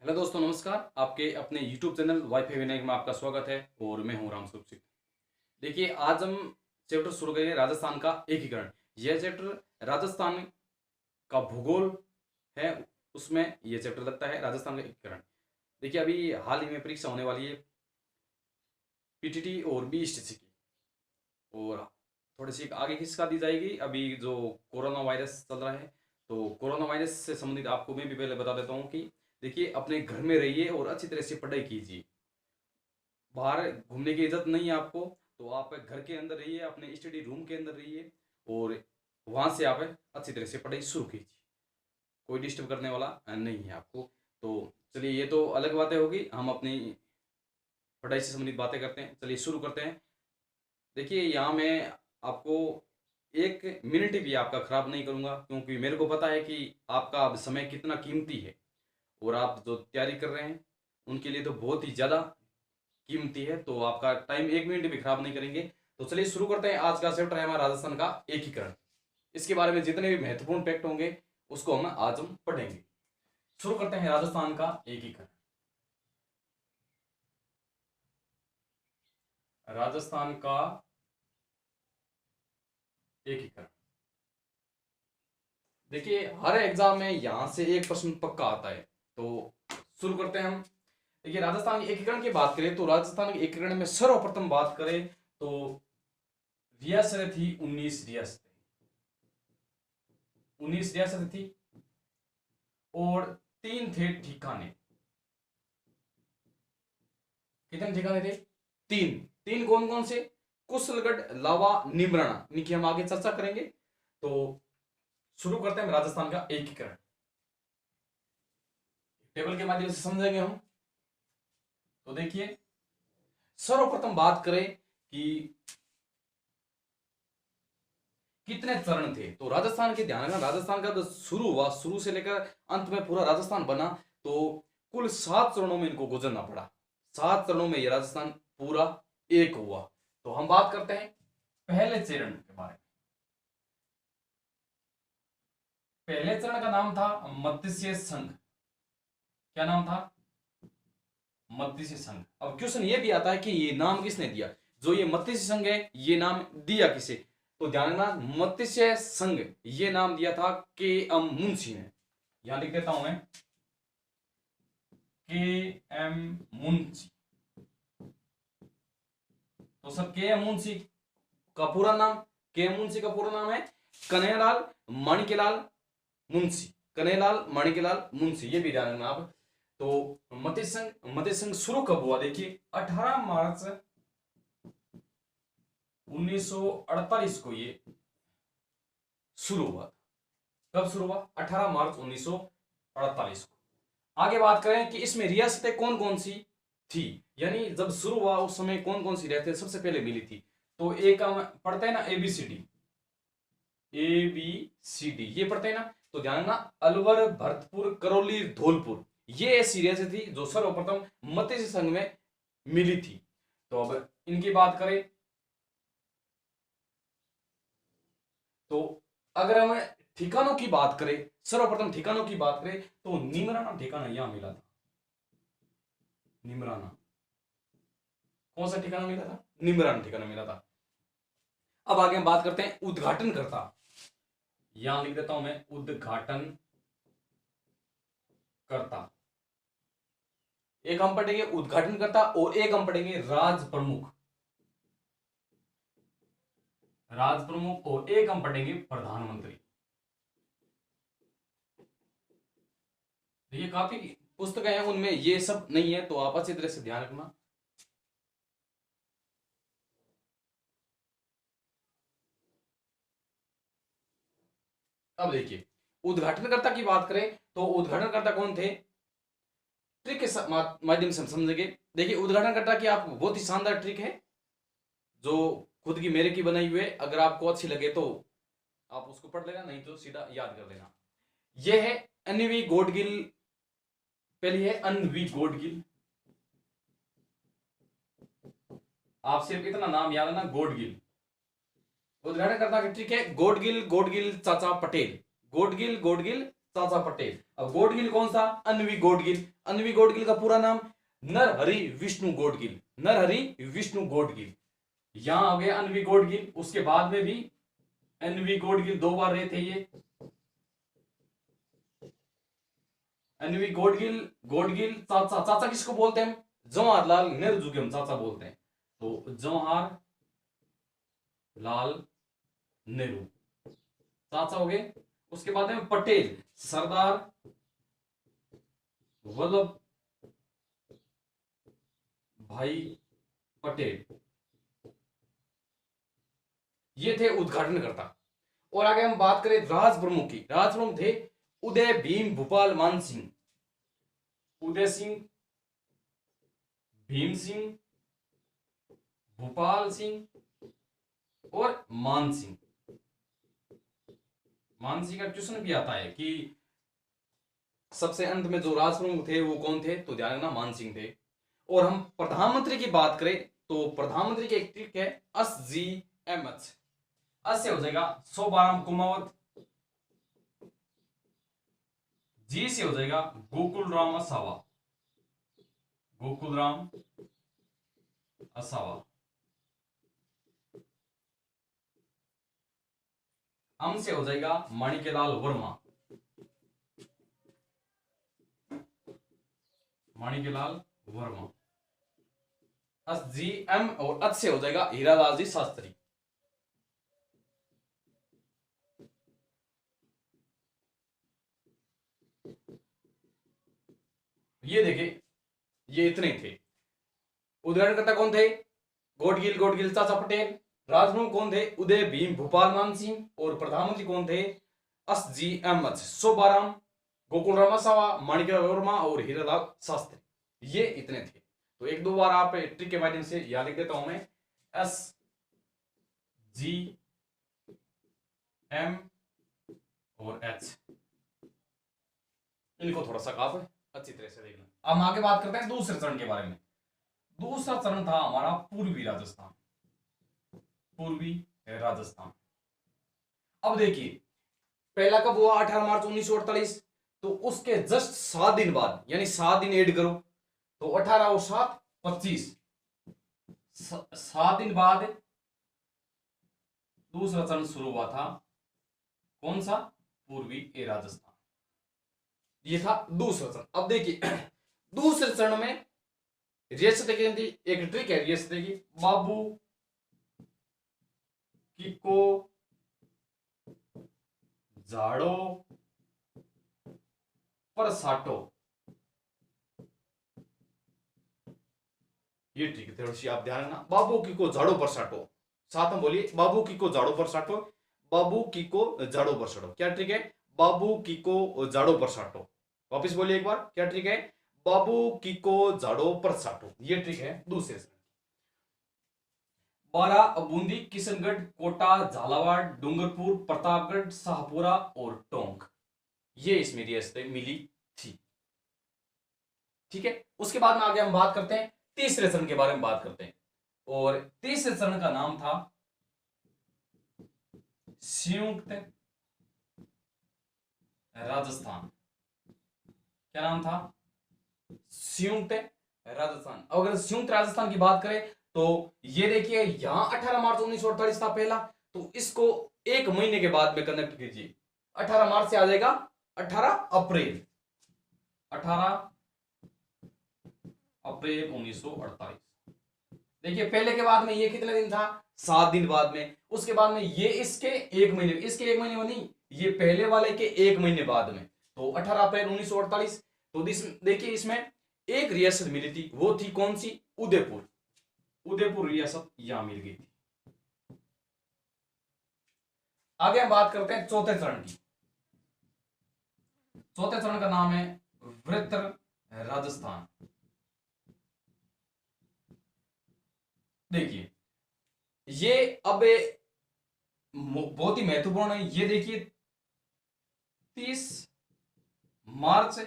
Hello दोस्तों, नमस्कार। आपके अपने YouTube चैनल वाईफाई विनायक में आपका स्वागत है और मैं हूं रामस्वरूप सिंह। देखिए, आज हम चैप्टर शुरू करेंगे राजस्थान का एकीकरण। यह चैप्टर राजस्थान का भूगोल है, उसमें यह चैप्टर लगता है राजस्थान का एकीकरण। देखिए, अभी हाल ही में परीक्षा होने वाली है पीटीटी और बीईएसटीसी की, और थोड़ी सी आगे खिसका दी जाएगी। अभी जो कोरोना वायरस चल रहा है, तो कोरोना वायरस से संबंधित आपको मैं भी पहले बता देता हूँ कि देखिए, अपने घर में रहिए और अच्छी तरह से पढ़ाई कीजिए। बाहर घूमने की इज्जत नहीं है आपको, तो आप घर के अंदर रहिए, अपने स्टडी रूम के अंदर रहिए और वहां से आप अच्छी तरह से पढ़ाई शुरू कीजिए। कोई डिस्टर्ब करने वाला नहीं है आपको। तो चलिए, ये तो अलग बातें होगी, हम अपनी पढ़ाई से संबंधित बातें करते हैं। चलिए शुरू करते हैं। देखिए, यहाँ मैं आपको एक मिनट भी आपका खराब नहीं करूंगा, क्योंकि मेरे को पता है कि आपका अब समय कितना कीमती है और आप जो तैयारी कर रहे हैं उनके लिए तो बहुत ही ज़्यादा कीमती है। तो आपका टाइम एक मिनट भी खराब नहीं करेंगे। तो चलिए शुरू करते हैं। आज का चैप्टर है हमारा राजस्थान का एकीकरण। इसके बारे में जितने भी महत्वपूर्ण फैक्ट होंगे उसको हम पढ़ेंगे। शुरू करते हैं राजस्थान का एकीकरण। राजस्थान का एकीकरण। देखिए, हर एग्जाम में यहां से एक प्रश्न पक्का आता है। तो शुरू करते हैं हम। देखिए, राजस्थान के एकीकरण की बात करें तो राजस्थान के एकीकरण में सर्वप्रथम बात करें तो रियासत थी 19 रियासतें। 19 रियासत थी और 3 थे ठिकाने। कितने ठिकाने थे? 3। 3 कौन कौन से? कुशलगढ़, लावा, निमराना। इनकी हम आगे चर्चा करेंगे। तो शुरू करते हैं राजस्थान का एकीकरण। टेबल के माध्यम से समझेंगे हम। तो देखिए, सर्वप्रथम बात करें कि कितने चरण थे, तो राजस्थान के ध्यान रखना, राजस्थान का जो शुरू हुआ, शुरू से लेकर अंत में पूरा राजस्थान बना, तो कुल 7 चरणों में इनको गुजरना पड़ा। 7 चरणों में ये राजस्थान पूरा एक हुआ। तो हम बात करते हैं पहले चरण के बारे में। पहले चरण का नाम था मत्स्य संघ। क्या नाम था? मत्स्य संघ। अब क्वेश्चन ये भी आता है कि ये नाम किसने दिया? जो ये मत्स्य संघ है, ये नाम दिया किसे? तो ध्यान रखना, मत्स्य संघ ये नाम दिया था के एम मुंशी ने। यहां लिख देता हूं मैं, के एम मुंशी। तो सर, के एम मुंशी का पूरा नाम, के एम मुंशी का पूरा नाम है कन्हैयालाल माणिक्यलाल मुंशी। कन्हैयालाल माणिक्यलाल मुंशी, ये भी ध्यान रखना आप। तो मत्स्य संघ शुरू कब हुआ? देखिए, 18 मार्च 1948 को ये शुरू हुआ। कब शुरू हुआ? 18 मार्च 1948 को। आगे बात करें कि इसमें रियासतें कौन कौन सी थी, यानी जब शुरू हुआ उस समय कौन कौन सी रियासतें सबसे पहले मिली थी। तो एक हम पढ़ते हैं ना, एबीसीडी। एबीसीडी ये पढ़ते हैं ना, तो ध्यान रखना, अलवर, भरतपुर, करौली, धौलपुर, ये ऐसी रियासत थी जो सर्वप्रथम मत्स्य संघ में मिली थी। तो अब इनकी बात करें तो अगर हम ठिकानों की बात करें, सर्वप्रथम ठिकानों की बात करें तो निमराना ठिकाना यहां मिला था। निमराना कौन सा ठिकाना मिला था? निमराना ठिकाना मिला था। अब आगे हम बात करते हैं उद्घाटन करता। यहां लिख देता हूं मैं, उद्घाटन करता। एक हम पढ़ेंगे उद्घाटन करता और एक हम पढ़ेंगे राज प्रमुख। राज प्रमुख और एक हम पढ़ेंगे प्रधानमंत्री। देखिए, काफी पुस्तकें हैं, उनमें ये सब नहीं है, तो आप अच्छी तरह से ध्यान रखना। अब देखिए, उद्घाटनकर्ता की बात करें तो उद्घाटनकर्ता कौन थे? ट्रिक के माध्यम से हम समझेंगे। देखिए, उद्घाटनकर्ता की आप बहुत ही शानदार ट्रिक है, जो खुद की मेरे की बनाई हुई है। अगर आपको अच्छी लगे तो आप उसको पढ़ लेना, नहीं तो सीधा याद कर लेना। यह है अनवी गोडगिल। पहली है अनवी गोडगिल। आप सिर्फ इतना नाम याद है ना, गोडगिल। उद्घाटनकर्ता की ट्रिक है गोडगिल, गोडगिल चाचा पटेल। गोडगिल, गोडगिल चाचा पटेल। अब गोडगिल कौन सा? अनवी गोडगिल। अनवी गोडगिल का पूरा नाम नरहरि विष्णु गोडगिल। नरहरि विष्णु गोडगिल, यहां आ गया अनवी गोडगिल। उसके बाद में भी एनवी गोडगिल 2 बार रहे थे ये। एनवी गोडगिल, गोडगिल चाचा। चाचा किसको बोलते हैं? जवाहरलाल नेहरू के हम चाचा बोलते हैं। तो जवाहर लाल नेहरू चाचा हो गए। उसके बाद में पटेल, सरदार वल्लभ भाई पटेल, ये थे उद्घाटनकर्ता। और आगे हम बात करें राज प्रमुख की। राज प्रमुख थे उदय भीम भूपाल मान सिंह। उदय सिंह, भीम सिंह, भूपाल सिंह और मान सिंह। मान सिंह का क्वेश्चन भी आता है कि सबसे अंत में जो राज प्रमुख थे वो कौन थे, तो ध्यान रखना मान सिंह थे। और हम प्रधानमंत्री की बात करें तो प्रधानमंत्री की एक ट्रिक है SGMH। अस से हो जाएगा शोभाराम कुमावत, जी से हो जाएगा गोकुल राम असावा। गोकुल राम असावा। हम से हो जाएगा माणिक्यलाल वर्मा। माणिक्यलाल वर्मा। SGM और अच से हो जाएगा हीरालाल जी शास्त्री। ये देखिए, ये इतने थे। उद्घाटनकर्ता कौन थे? गोडगिल, गोडगिल चाचा पटेल। राजप्रमुख कौन थे? उदय भीम भूपाल मान सिंह। और प्रधानमंत्री कौन थे? SGMH, शोभाराम, गोकुल रामासावा, माणिक्यलाल वर्मा और हीरालाल शास्त्री। ये इतने थे। तो एक दो बार आप ट्रिक के माध्यम से याद लिख देता हूं मैं। SGM और H, इनको थोड़ा सा आप अच्छी तरह से देखना। अब हम आगे बात करते हैं दूसरे चरण के बारे में। दूसरा चरण था हमारा पूर्वी राजस्थान। पूर्वी राजस्थान। अब देखिए, पहला कब हुआ? 18 मार्च 1948। तो उसके जस्ट 7 दिन बाद, यानी 7 दिन ऐड करो तो 18 और 7 25। 7 दिन बाद दूसरा चरण शुरू हुआ था। कौन सा? पूर्वी राजस्थान। ये था दूसरा चरण। अब देखिए दूसरे चरण में रियासत की एक ट्रिक है। रियासत की बाबू किको झाड़ो पर साटो, ये ट्रिक थोड़ी सी आप ध्यान रखना। बाबू की को झाड़ो पर साटो, साथ में बोलिए बाबू की को झाड़ो पर साटो। बाबू की को झाड़ो पर साटो, क्या ट्रिक है? बाबू की को झाड़ो पर साटो। वापिस बोलिए एक बार, क्या ट्रिक है? बाबू की को झाड़ो पर साटो, ये ट्रिक है दूसरे से। बारा, बूंदी, किशनगढ़, कोटा, झालावाड़, डूंगरपुर, प्रतापगढ़, शाहपुरा और टोंक, ये इसमें रियासतें मिली थी। ठीक है। उसके बाद में आगे हम बात करते हैं तीसरे चरण के बारे में बात करते हैं। और तीसरे चरण का नाम था संयुक्त राजस्थान। क्या नाम था? संयुक्त राजस्थान। अगर संयुक्त राजस्थान की बात करें तो ये देखिए, यहां 18 मार्च 1948 था पहला। तो इसको एक महीने के बाद में कनेक्ट कीजिए। 18 मार्च से आ जाएगा 18 अप्रैल। 18 अप्रैल 1948। देखिए, पहले के बाद में ये कितने दिन था? 7 दिन बाद में। उसके बाद में ये इसके एक महीने, इसके एक महीने में नहीं, ये पहले वाले के एक महीने बाद में। तो 18 अप्रैल 1948। तो देखिए, इसमें एक रियासत मिली थी, वो थी कौन सी? उदयपुर। उदयपुर रियासत यहां मिल गई थी। आगे हम बात करते हैं चौथे चरण की। चौथे चरण का नाम है वृत्त राजस्थान। देखिए, ये अब बहुत ही महत्वपूर्ण है। ये देखिए, 30 मार्च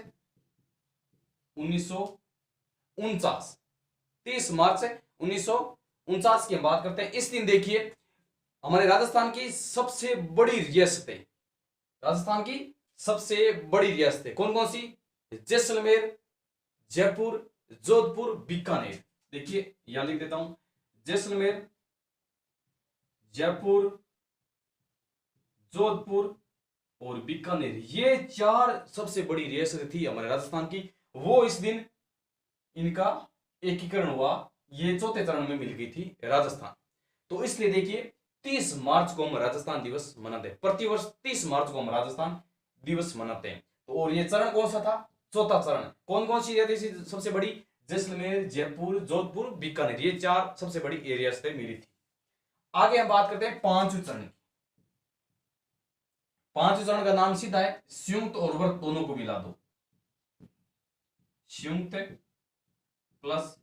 1949। 30 मार्च 1949 की हम बात करते हैं। इस दिन देखिए, हमारे राजस्थान की सबसे बड़ी रियासतें, राजस्थान की सबसे बड़ी रियासतें कौन कौन सी? जैसलमेर, जयपुर, जोधपुर, बीकानेर। देखिए यहां लिख देता हूं, जैसलमेर, जयपुर, जोधपुर और बीकानेर, ये 4 सबसे बड़ी रियासत थी हमारे राजस्थान की। वो इस दिन इनका एकीकरण हुआ, ये चौथे चरण में मिल गई थी राजस्थान। तो इसलिए देखिए 30 मार्च को हम राजस्थान दिवस मनाते हैं, प्रतिवर्ष 30 मार्च को हम राजस्थान दिवस मनाते हैं। तो और ये चरण कौन सा था? चौथा चरण। कौन कौन सी रियासत सबसे बड़ी? जैसलमेर, जयपुर, जोधपुर, बीकानेर, ये 4 सबसे बड़ी रियासतें मिली थी। आगे हम बात करते हैं पांचवें चरण की। पांचवें चरण का नाम सीधा है संयुक्त और व्रत दोनों को मिला दो। संयुक्त प्लस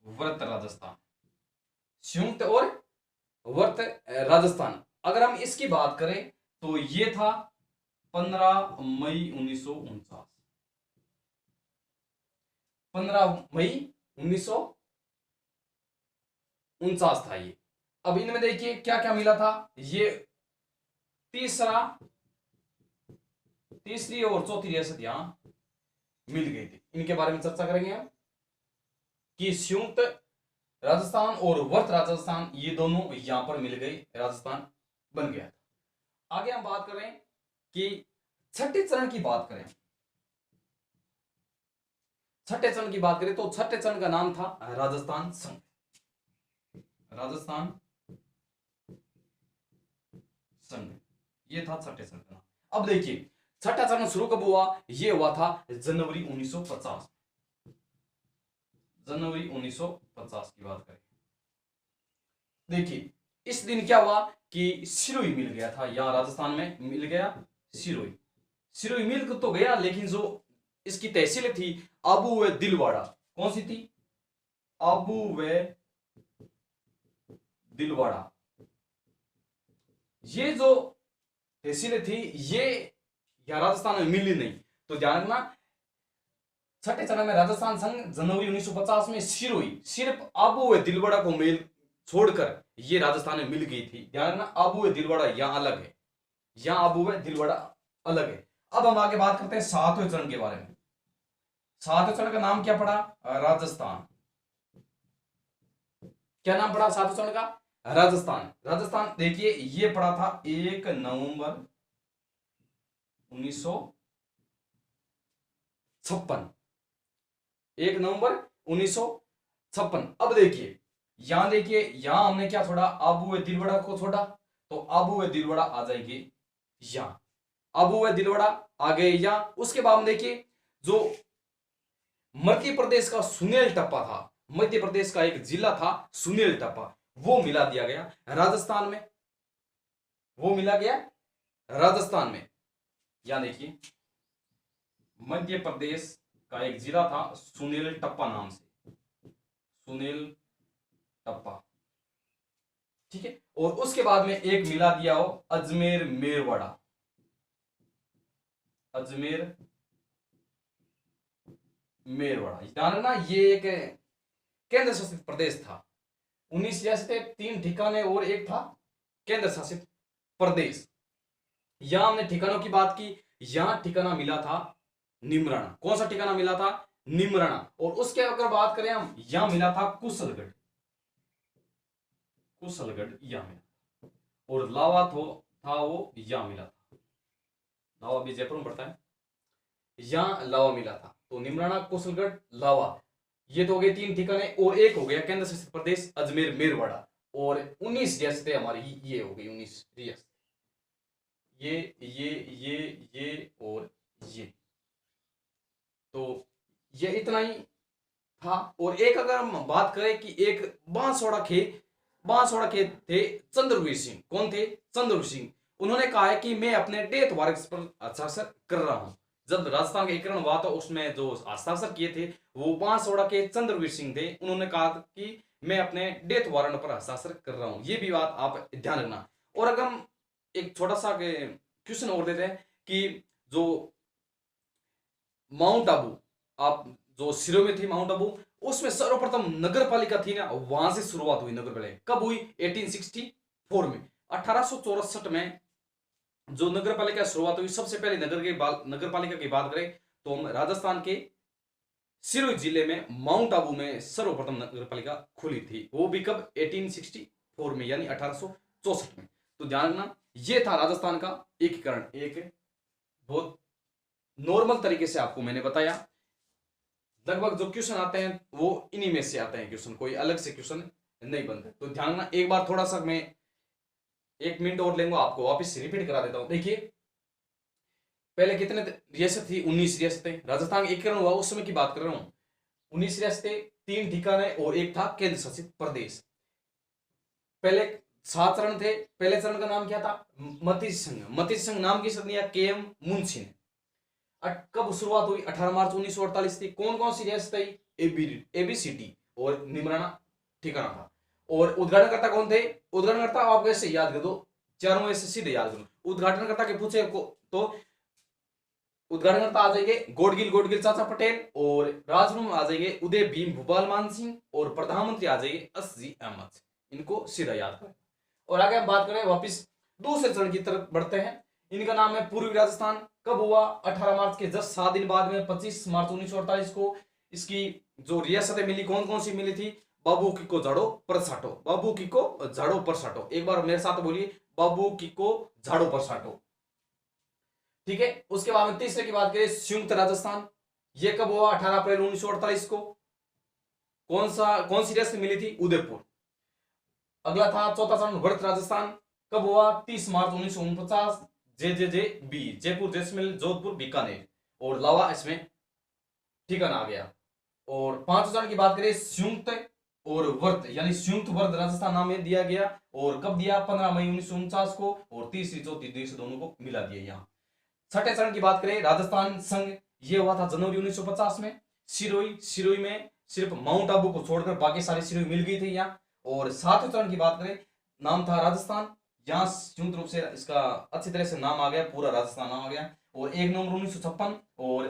व्रत राजस्थान, संयुक्त और व्रत राजस्थान। अगर हम इसकी बात करें तो ये था 15 मई 1949। 15 मई 1949 था ये। अब इनमें देखिए क्या क्या मिला था। ये तीसरी और चौथी रियासत यहां मिल गई थी। इनके बारे में चर्चा करेंगे हम कि संयुक्त राजस्थान और वर्त राजस्थान, ये दोनों यहां पर मिल गई, राजस्थान बन गया था। आगे हम बात करें कि छठे चरण की बात करें। छठे चरण की बात करें तो छठे चरण का नाम था राजस्थान संघ। राजस्थान संघ, ये था छठे चरण का नाम। अब देखिए छठा चरण शुरू कब हुआ? ये हुआ था जनवरी 1950। जनवरी 1950 की बात करें। देखिए इस दिन क्या हुआ कि सिरोही मिल गया था, यहां राजस्थान में मिल गया सिरोही। सिरोही मिल तो गया, लेकिन जो इसकी तहसील थी आबू व दिलवाड़ा, कौन सी थी? आबू व दिलवाड़ा। ये जो तहसीलें थी ये यहां राजस्थान में मिली नहीं। तो ध्यान रखना, छठे चरण में राजस्थान संघ जनवरी 1950 में सिरोही, सिर्फ आबू व दिलवाड़ा को मेल छोड़कर ये राजस्थान में मिल गई थी। ध्यान रखना, आबू व दिलवाड़ा यहां अलग है, यहां आबू व दिलवाड़ा अलग है। अब हम आगे बात करते हैं सातवें चरण के बारे में। सातवें चरण का नाम क्या पड़ा? राजस्थान। क्या नाम पड़ा सातवें चरण का? राजस्थान। राजस्थान देखिए ये पड़ा था 1 नवंबर 1956। 1 नवंबर 1956। अब देखिए यहां हमने क्या छोड़ा? आबू व दिलवाड़ा को छोड़ा, तो आबू व दिलवाड़ा आ जाएंगे यहां। आबू व दिलवाड़ा आ गए यहां। उसके बाद हम देखिए जो मध्य प्रदेश का सुनेल टप्पा था, मध्य प्रदेश का एक जिला था सुनेल टप्पा, वो मिला दिया गया राजस्थान में। वो मिला गया राजस्थान में। यहां देखिए मध्य प्रदेश का एक जिला था सुनेल टप्पा नाम से, सुनेल टप्पा, ठीक है। और उसके बाद में एक मिला दिया हो अजमेर मेरवाड़ा, अजमेर मेरवाड़ा। ध्यान रखना ये एक केंद्र शासित प्रदेश था। 19 रियासतें, 3 ठिकाने और एक था केंद्र शासित प्रदेश। यहां हमने ठिकानों की बात की, यहां ठिकाना मिला था निमराना। कौन सा ठिकाना मिला था? निमराना। और उसके अगर बात करें हम, यहां मिला था कुशलगढ़, कुशलगढ़ यहां मिला। और लावा था वो यहां मिला था, लावा भी जयपुर में पड़ता है, यहां लावा मिला था। तो निमराना, कुशलगढ़, लावा, ये तो हो गए 3 ठिकाने। और एक हो गया केंद्र शासित प्रदेश अजमेर मेरवाड़ा। और 19 रियासतें हमारी ये हो गई 19 रियासतें, ये और ये। तो ये इतना ही था। और एक अगर हम बात करें कि एक बांसवाड़ा के थे चंद्रवीर सिंह। कौन थे? चंद्रवीर सिंह। उन्होंने कहा है कि मैं अपने डेथ वारंट पर हस्ताक्षर कर रहा हूं। जब राजस्थान का एकीकरण हुआ तो उसमें जो हस्ताक्षर किए थे वो बांसवाड़ा के चंद्रवीर सिंह थे। उन्होंने कहा कि मैं अपने डेथ वारंट पर हस्ताक्षर कर रहा हूं। ये भी बात आप ध्यान रखना। और अगर हम एक छोटा सा क्वेश्चन और देते हैं कि जो माउंट आबू, आप जो सिरों में थी माउंट आबू, उसमें सर्वप्रथम नगर पालिका थी ना, वहां से शुरुआत हुई नगर पालिका। कब हुई? 1864 में, 1864 में जो नगर पालिका शुरुआत हुई, सबसे पहले नगर पालिका की बात करें तो हम राजस्थान के सिरोही जिले में माउंट आबू में सर्वप्रथम नगर पालिका खुली थी। वो भी कब? 1864 में, यानी 1864 में। तो ध्यान रखना, ये था राजस्थान का एकीकरण। एक बहुत नॉर्मल तरीके से आपको मैंने बताया। लगभग जो क्वेश्चन आते हैं वो इन्हीं में से आते हैं क्वेश्चन, कोई अलग से क्वेश्चन नहीं बनते। तो ध्यान रखना, एक बार थोड़ा सा मैं 1 मिनट और लेंगे, आपको वापस रिपीट करा देता हूं। देखिए, पहले कितने रियासत थी? 19 रियासतें। राजस्थान एकीकरण हुआ उस समय की बात कर रहा हूं। 19 रियासतें, 3 ठिकाने और एक था केंद्र शासित प्रदेश। पहले 7 चरण थे। पहले चरण का नाम क्या था? मतीज संघ। मतीज संघ नाम किसने दिया? KM मुंशी ने। कब शुरुआत हुई? 18 मार्च 1948 थी। कौन कौन सी रियासत आई? ABCD और निमराना ठिकाना था। और उद्घाटनकर्ता कौन थे? उद्घाटनकर्ता आप कैसे याद कर दो, चारों में से सीधे याद करो। उद्घाटनकर्ता के पूछे तो उद्घाटनकर्ता आ जाएंगे गोडगिल चाचा पटेल, और राजरू में आ जाएंगे उदय भीम भूपाल मान सिंह, और प्रधानमंत्री आ जाएंगे SG अहमद। इनको सीधा याद करें। और आगे हम बात करें, वापिस दूसरे चरण की तरफ बढ़ते हैं। इनका नाम है पूर्वी राजस्थान। कब हुआ? 18 मार्च के जस्ट 7 दिन बाद में 25 मार्च 1948 को इसकी जो रियासतें मिली, कौन कौन सी मिली थी? बाबू किको झाड़ो परसाटो। बाबू किको झाड़ो परसाटो। एक बार मेरे साथ बोलिए, बाबू किको झाड़ो परसाटो। ठीक है। उसके बाद में तीसरे की बात करें, संयुक्त राजस्थान। यह कब हुआ? 18 अप्रैल 1948 को। कौन सी रियासत मिली थी? उदयपुर। अगला था चौथा चरण, वर्त राजस्थान। कब हुआ? 30 मार्च 1949। JJJB, जयपुर, जैसलमेर, जोधपुर, बीकानेर, और लावा इसमें ठिकाना आ गया। और पांचवें चरण की बात करें, संयुक्त और वर्त, यानी संयुक्त वर्त राजस्थान नाम में दिया गया। और कब दिया? 15 मई 1949 को। और तीसरी चौथी देश दोनों को मिला दिया। यहाँ छठे चरण की बात करें, राजस्थान संघ, ये हुआ था जनवरी 1950 में। सिरोही में सिर्फ माउंट आबू को छोड़कर बाकी सारी सिरोही मिल गई थी यहाँ। और सातवें चरण की बात करें, नाम था राजस्थान। यहाँ संयुक्त रूप से इसका अच्छी तरह से नाम आ गया, पूरा राजस्थान नाम आ गया। और 1 नवंबर 1956। और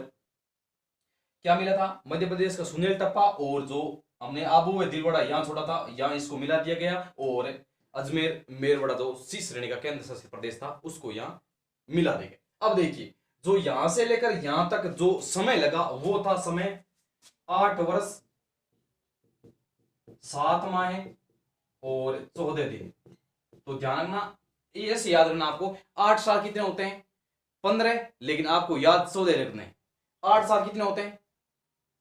क्या मिला था? मध्य प्रदेश का सुनील टप्पा, और जो हमने आबू व दिलवाड़ा यहाँ छोड़ा था, यहाँ इसको मिला दिया गया। और अजमेर मेरवाड़ा जो सी श्रेणी का केंद्र शासित प्रदेश था, उसको यहाँ मिला दिया गया। अब देखिए, जो यहां से लेकर यहां तक जो समय लगा, वो था समय 8 वर्ष 7 माह और 14 दिन। तो ध्यान रखना, ऐसे याद रखना आपको, 8 साल कितने होते हैं? 15, लेकिन आपको याद 14 रखने। 8 साल कितने होते हैं?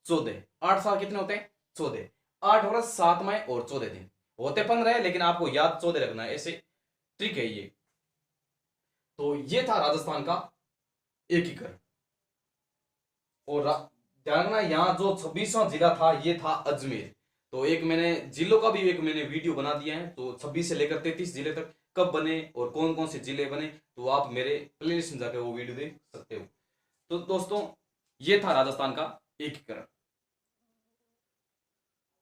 14। 8 साल कितने होते हैं? 14। 8 वर्ष 7 माह और 14 दिन होते 15, लेकिन आपको याद 14 रखना है। ऐसे ट्रिक है ये। तो ये था राजस्थान का एकीकरण। और ध्यान रखना, यहाँ जो 26वां जिला था, ये था अजमेर। तो एक मैंने जिलों का भी एक मैंने वीडियो बना दिया है। तो 26 से लेकर 33 जिले तक कब बने और कौन कौन से जिले बने, तो आप मेरे प्लेलिस्ट में जाकर वो वीडियो देख सकते हो। तो दोस्तों, ये था राजस्थान का एकीकरण।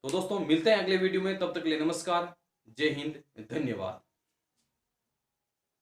तो दोस्तों, मिलते हैं अगले वीडियो में। तब तक के लिए नमस्कार, जय हिंद, धन्यवाद।